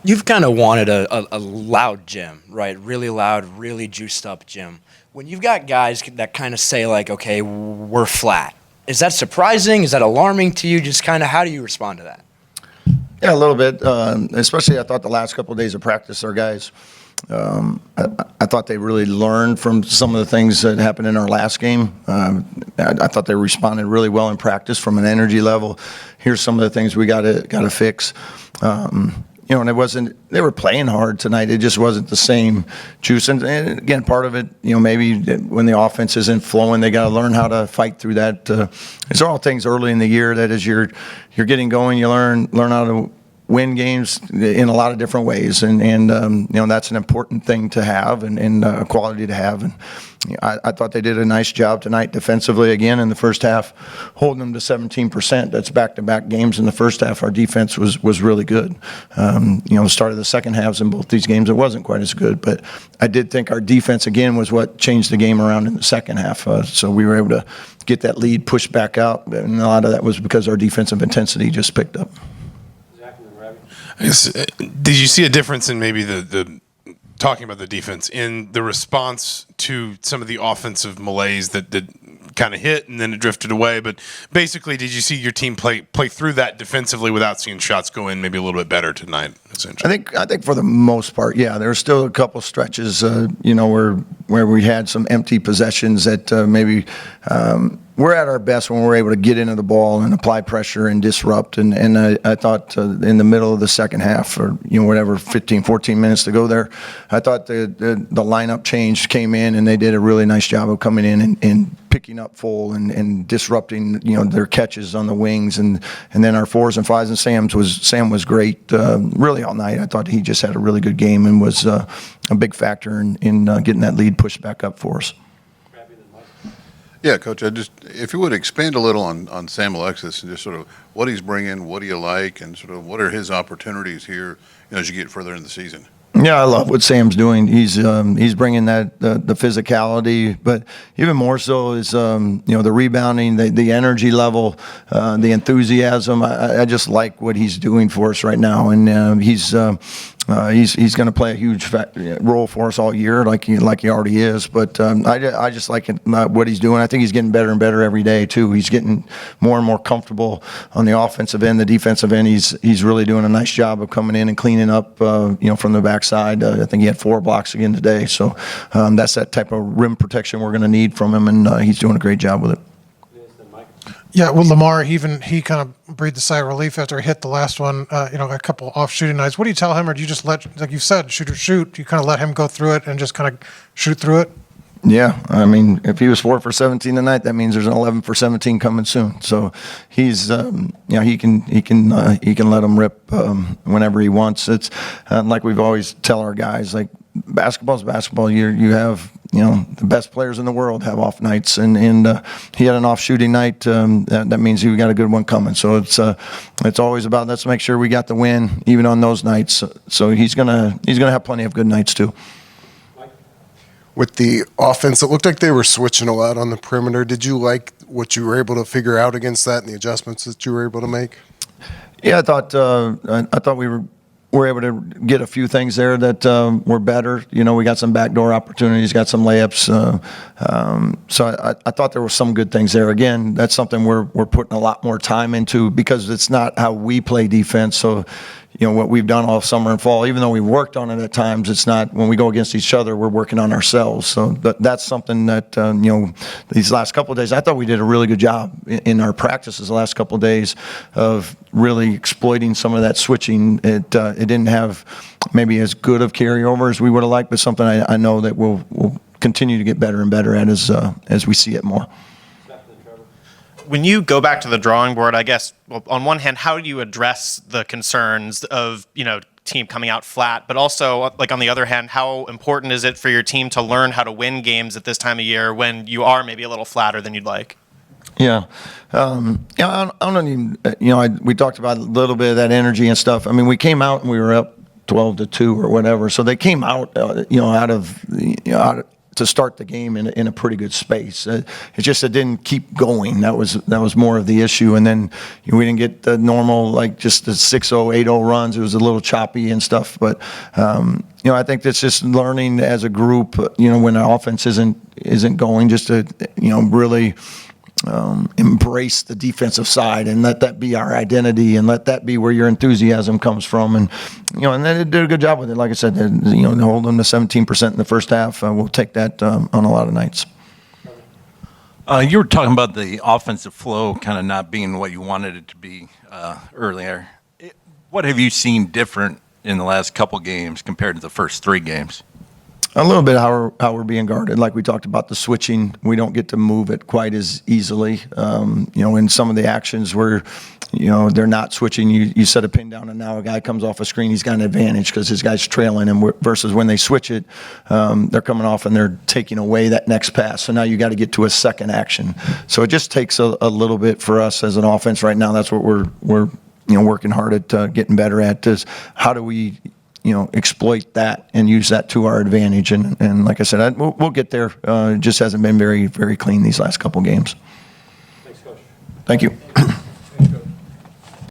You've kind of wanted a loud gym, right? Really loud, really juiced up gym. When you've got guys that kind of say like, okay, we're flat, is that surprising? Is that alarming to you? Just kind of how do you respond to that? Yeah, a little bit. Especially, I thought the last couple of days of practice, our guys, I thought they really learned from some of the things that happened in our last game. I thought they responded really well in practice from an energy level. Here's some of the things we got to fix. And it wasn't. They were playing hard tonight. It just wasn't the same juice. And again, part of it, maybe when the offense isn't flowing, they got to learn how to fight through that. These are all things early in the year that as you're getting going, you learn how to win games in a lot of different ways, and that's an important thing to have and a quality to have. And I thought they did a nice job tonight defensively again in the first half, holding them to 17%. That's back-to-back games in the first half. Our defense was really good. The start of the second halves in both these games, it wasn't quite as good, but I did think our defense again was what changed the game around in the second half. So we were able to get that lead pushed back out, and a lot of that was because our defensive intensity just picked up. I guess, did you see a difference in maybe the talking about the defense in the response to some of the offensive malaise that kind of hit and then it drifted away? But basically, did you see your team play through that defensively without seeing shots go in maybe a little bit better tonight? Essentially, I think for the most part, yeah. There were still a couple stretches, where we had some empty possessions that maybe. We're at our best when we're able to get into the ball and apply pressure and disrupt. And I thought in the middle of the second half, or 14 minutes to go there, I thought the lineup change came in and they did a really nice job of coming in and picking up full and disrupting their catches on the wings and then our fours and fives and Sam was great really all night. I thought he just had a really good game and was a big factor in getting that lead pushed back up for us. Yeah, Coach, if you would expand a little on Sam Alexis and just sort of what he's bringing, what do you like, and sort of what are his opportunities here as you get further in the season? Yeah, I love what Sam's doing. He's bringing that the physicality, but even more so is the rebounding, the energy level, the enthusiasm. I just like what he's doing for us right now, and he's going to play a huge role for us all year, like he already is. But I just like what he's doing. I think he's getting better and better every day too. He's getting more and more comfortable on the offensive end, the defensive end. He's really doing a nice job of coming in and cleaning up, from the backside. I think he had 4 blocks again today. So that's that type of rim protection we're going to need from him, and he's doing a great job with it. Yeah, well, Lamar, he kind of breathed a sigh of relief after he hit the last one, a couple off shooting nights. What do you tell him, or do you just let, like you said, shoot or shoot, you kind of let him go through it and just kind of shoot through it? Yeah, I mean, if he was 4 for 17 tonight, that means there's an 11 for 17 coming soon. So he's, he can let him rip whenever he wants. It's like we've always tell our guys, like basketball's basketball. You have the best players in the world have off nights, and he had an off shooting night. That means we got a good one coming. So it's always about let's make sure we got the win even on those nights. So he's gonna have plenty of good nights too. With the offense, it looked like they were switching a lot on the perimeter. Did you like what you were able to figure out against that and the adjustments that you were able to make? Yeah, I thought we were able to get a few things there that were better. We got some backdoor opportunities, got some layups. So I thought there were some good things there. Again, that's something we're putting a lot more time into because it's not how we play defense. So what we've done all summer and fall, even though we worked on it at times, it's not when we go against each other, we're working on ourselves. So that's something that, these last couple of days, I thought we did a really good job in our practices the last couple of days of really exploiting some of that switching. It didn't have maybe as good of carryover as we would have liked, but something I know that we'll continue to get better and better at as we see it more. When you go back to the drawing board, I guess, well, on one hand, how do you address the concerns of, team coming out flat, but also, like, on the other hand, how important is it for your team to learn how to win games at this time of year when you are maybe a little flatter than you'd like? Yeah. I don't even, we talked about a little bit of that energy and stuff. I mean, we came out and we were up 12-2 or whatever. So they came out, to start the game in a pretty good space. It didn't keep going. That was more of the issue. And then we didn't get the normal, like just the 6-0, 8-0 runs. It was a little choppy and stuff. But, I think that's just learning as a group, when the offense isn't going, just to, really embrace the defensive side and let that be our identity and let that be where your enthusiasm comes from. And, and they did a good job with it. Like I said, hold them to 17% in the first half. We'll take that on a lot of nights. You were talking about the offensive flow kind of not being what you wanted it to be earlier. What have you seen different in the last couple games compared to the first 3 games? A little bit how we're being guarded. Like we talked about the switching, we don't get to move it quite as easily. In some of the actions where, they're not switching, you set a pin down and now a guy comes off a screen, he's got an advantage because his guy's trailing him versus when they switch it, they're coming off and they're taking away that next pass. So now you got to get to a second action. So it just takes a little bit for us as an offense right now. That's what we're working hard at getting better at is how do we exploit that and use that to our advantage. And like I said, we'll get there. It just hasn't been very, very clean these last couple games. Thanks, Coach. Thank you.